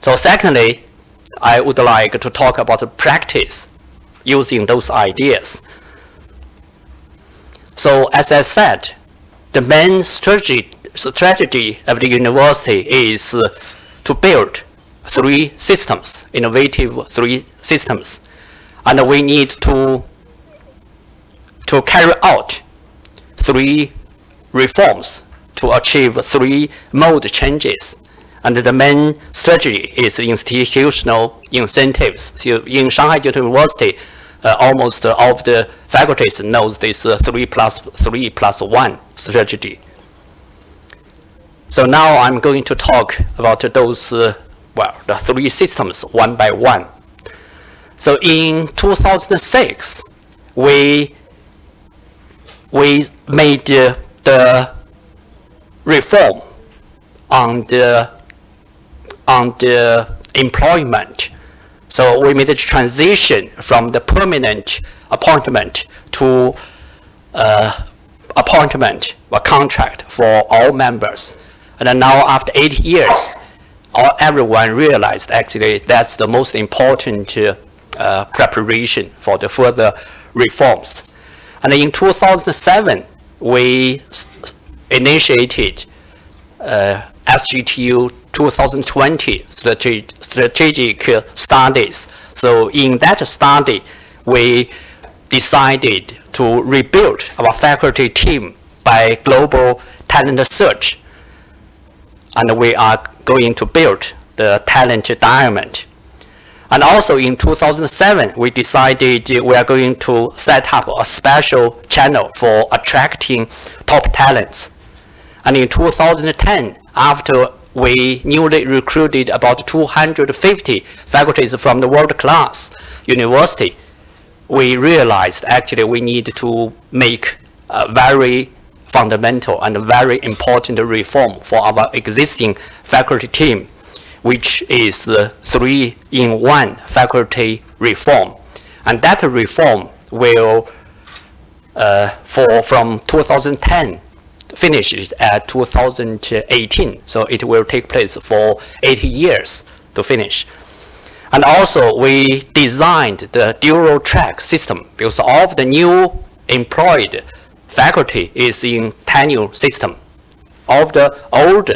So secondly, I would like to talk about the practice using those ideas. So as I said, the main strategy of the university is to build 3 systems, innovative 3 systems. And we need to carry out 3 reforms to achieve 3 mode changes. And the main strategy is institutional incentives. So in Shanghai University, almost all of the faculties knows this 3+3+1 strategy. So now I'm going to talk about those, the 3 systems one by one. So in 2006, we made the reform on the employment. So we made a transition from the permanent appointment to appointment or contract for all members. And then now after 8 years, everyone realized actually that's the most important preparation for the further reforms. And in 2007, we initiated SJTU 2020 strategic studies. So in that study, we decided to rebuild our faculty team by global talent search. And we are going to build the talent diamond. And also in 2007, we decided we are going to set up a special channel for attracting top talents. And in 2010, after we newly recruited about 250 faculties from the world-class university, we realized actually we need to make a very fundamental and very important reform for our existing faculty team, which is 3-in-1 faculty reform. And that reform will, from 2010, finish it at 2018. So it will take place for 80 years to finish. And also we designed the dual track system because all of the new employed faculty is in tenure system. All of the old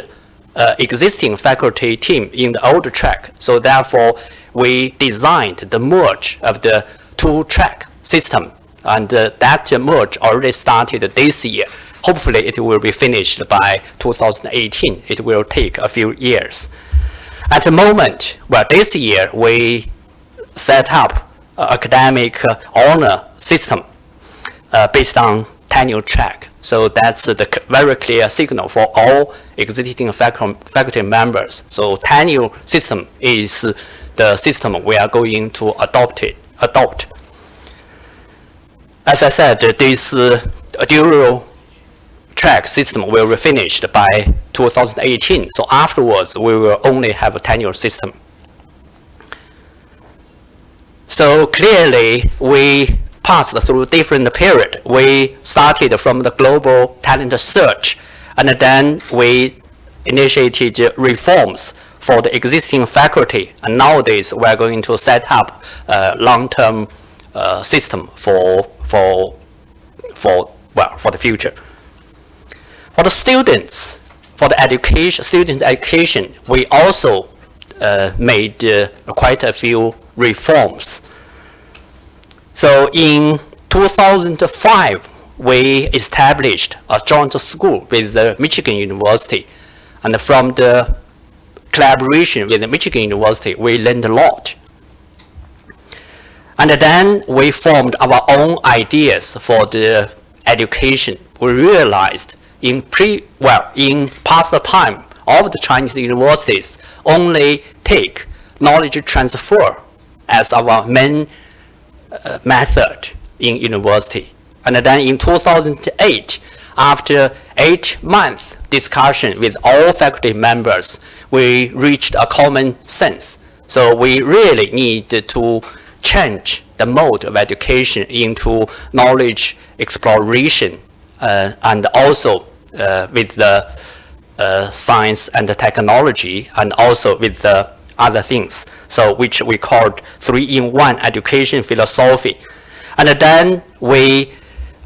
existing faculty team in the old track. So therefore we designed the merge of the 2-track system. And that merge already started this year. Hopefully it will be finished by 2018. It will take a few years. At the moment, this year we set up an academic honor system based on tenure track. So that's the very clear signal for all existing faculty members. So tenure system is the system we are going to adopt. As I said, this dual track system will be finished by 2018. So afterwards, we will only have a tenure system. So clearly, we passed through different period. We started from the global talent search, and then we initiated reforms for the existing faculty. And nowadays, we are going to set up a long-term system for the future. For the students, for the education, students' education, we also made quite a few reforms. So in 2005, we established a joint school with the Michigan University. And from the collaboration with the Michigan University, we learned a lot. And then we formed our own ideas for the education. We realized in past time, all of the Chinese universities only take knowledge transfer as our main method in university. And then in 2008, after 8-month discussion with all faculty members, we reached a common sense. So we really need to change the mode of education into knowledge exploration and also with the science and the technology, and also with the other things, so which we called 3-in-1 education philosophy. And then we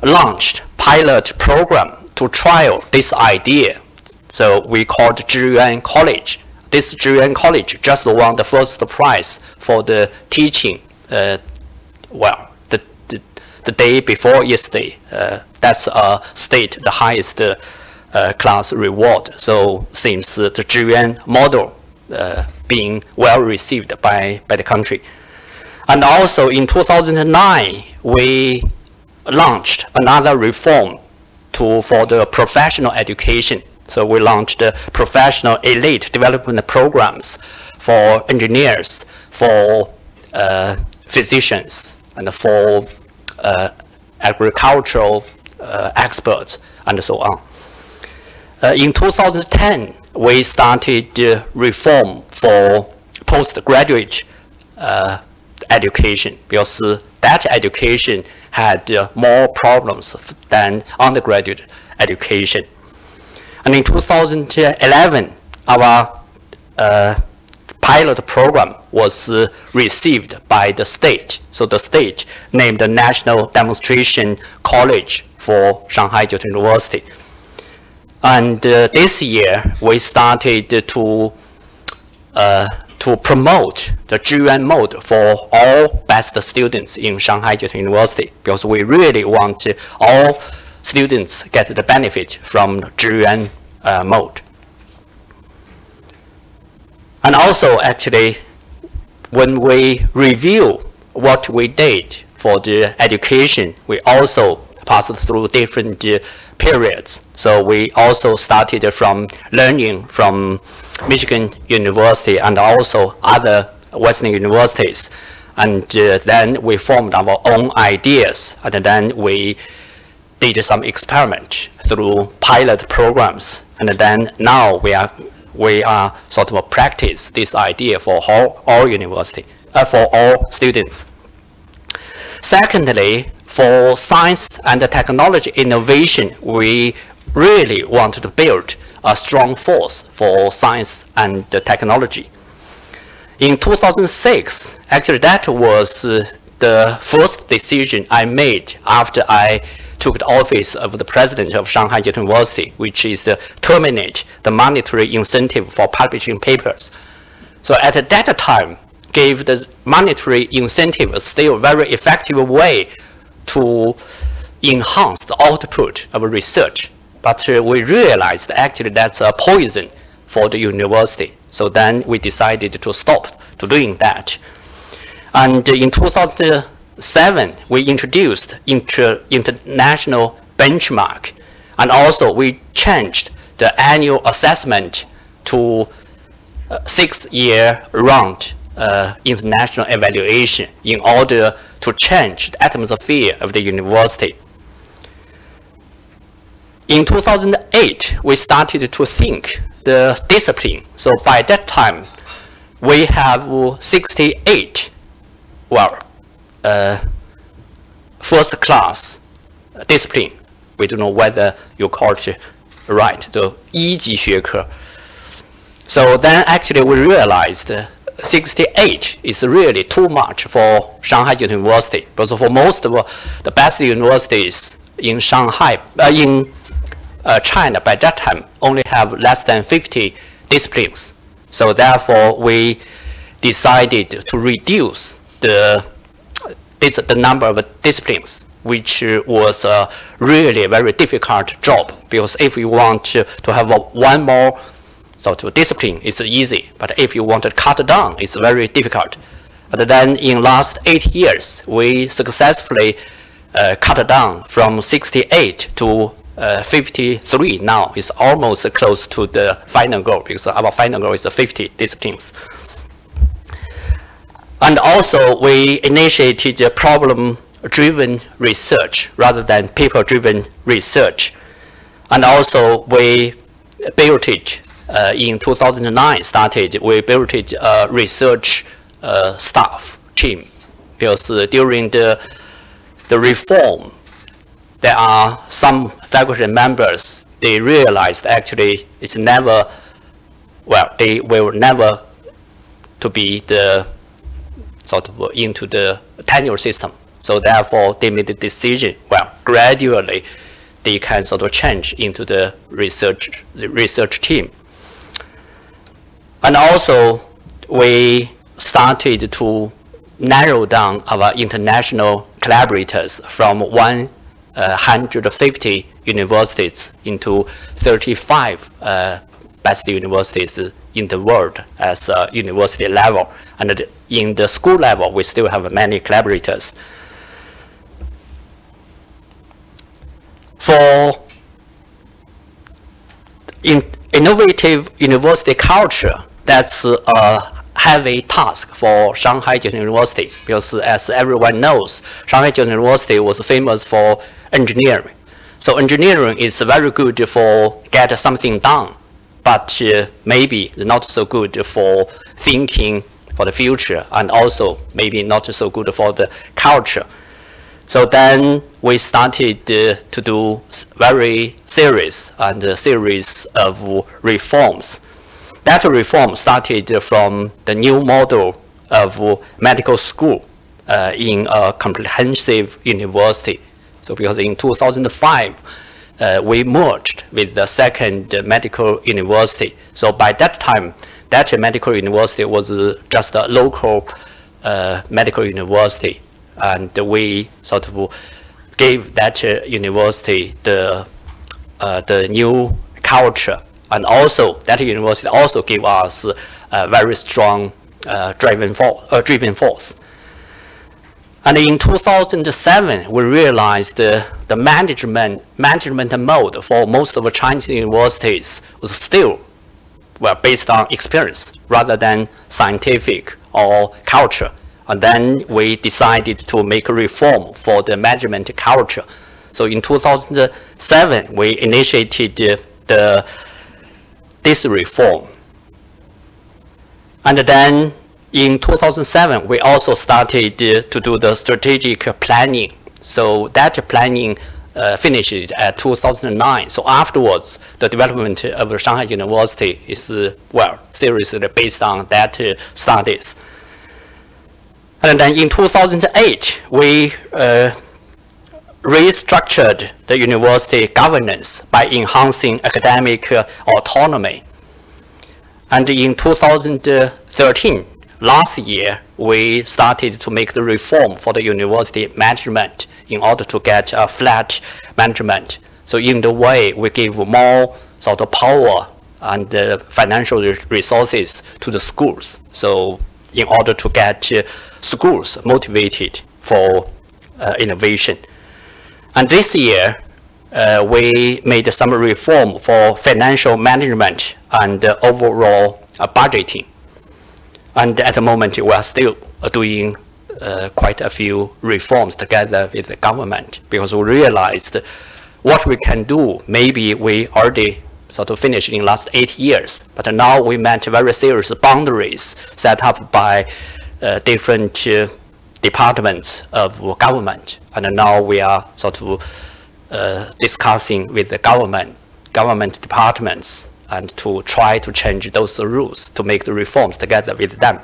launched pilot program to trial this idea. So we called Zhiyuan College. This Zhiyuan College just won the first prize for the teaching, the day before yesterday. That's the highest class reward. So seems the Zhiyuan model being well received by the country. And also in 2009, we launched another reform for the professional education. So we launched the professional elite development programs for engineers, for physicians, and for agricultural experts, and so on. In 2010, we started reform for postgraduate education, because that education had more problems than undergraduate education. And in 2011, our pilot program was received by the state. So the state named the National Demonstration College for Shanghai Jiao Tong University. And this year, we started to promote the Zhiyuan mode for all best students in Shanghai Jiao Tong University, because we really want all students get the benefit from Zhiyuan mode. And also, actually, when we review what we did for the education, we also passed through different periods. So we also started from learning from Michigan University and also other Western universities. And then we formed our own ideas. And then we did some experiment through pilot programs. And then now we are sort of practice this idea for all university, for all students. Secondly, for science and technology innovation, we really want to build a strong force for science and technology. In 2006, actually that was the first decision I made after I took the office of the president of Shanghai Jiao Tong University, which is to terminate the monetary incentive for publishing papers. So at that time, gave the monetary incentive a still very effective way to enhance the output of research. But we realized actually that's a poison for the university. So then we decided to stop to doing that. And in 2007, we introduced international benchmark. And also we changed the annual assessment to 6-year round international evaluation in order to change the atmosphere of the university. In 2008, we started to think the discipline. So by that time, we have 68, first class discipline. We don't know whether you call it right, the 一级学科. So then actually we realized 68 is really too much for Shanghai Jiao Tong University, because for most of the best universities in Shanghai, in China by that time only have less than 50 disciplines. So therefore we decided to reduce the number of disciplines, which was a really very difficult job, because if you want to have one more sort of discipline, it's easy, but if you want to cut down, it's very difficult. But then in last 8 years, we successfully cut down from 68 to 53 now. It's almost close to the final goal, because our final goal is 50 disciplines. And also, we initiated problem-driven research rather than paper-driven research. And also, we built it in 2009. We built it a research staff team, because during the reform, there are some faculty members, they realized actually it's never, they will never to be the sort of into the tenure system. So therefore, they made the decision, well, gradually, they can sort of change into the research team. And also, we started to narrow down our international collaborators from 150 universities into 35 best universities in the world as a university level. And in the school level, we still have many collaborators. For innovative university culture, that's a heavy task for Shanghai Jiao University, because as everyone knows, Shanghai Jiao University was famous for engineering. So engineering is very good for get something done, but maybe not so good for thinking for the future, and also maybe not so good for the culture. So then we started to do very series of reforms. That reform started from the new model of medical school in a comprehensive university. So because in 2005, we merged with the second medical university. So by that time, that medical university was just a local medical university. And we sort of gave that university the new culture. And also, that university also gave us a very strong driving force. And in 2007, we realized the management mode for most of the Chinese universities was still based on experience rather than scientific or culture. And then we decided to make a reform for the management culture. So in 2007, we initiated this reform. And then in 2007, we also started to do the strategic planning. So that planning finished at 2009. So afterwards, the development of Shanghai University is, seriously based on that studies. And then in 2008, we restructured the university governance by enhancing academic autonomy. And in 2013, last year, we started to make the reform for the university management in order to get a flat management. So in the way, we give more sort of power and financial resources to the schools. So in order to get schools motivated for innovation. And this year, we made some reform for financial management and overall budgeting. And at the moment, we are still doing quite a few reforms together with the government, because we realized what we can do, maybe we already sort of finished in the last 8 years, but now we met very serious boundaries set up by different departments of government. And now we are sort of discussing with the government departments, and to try to change those rules to make the reforms together with them.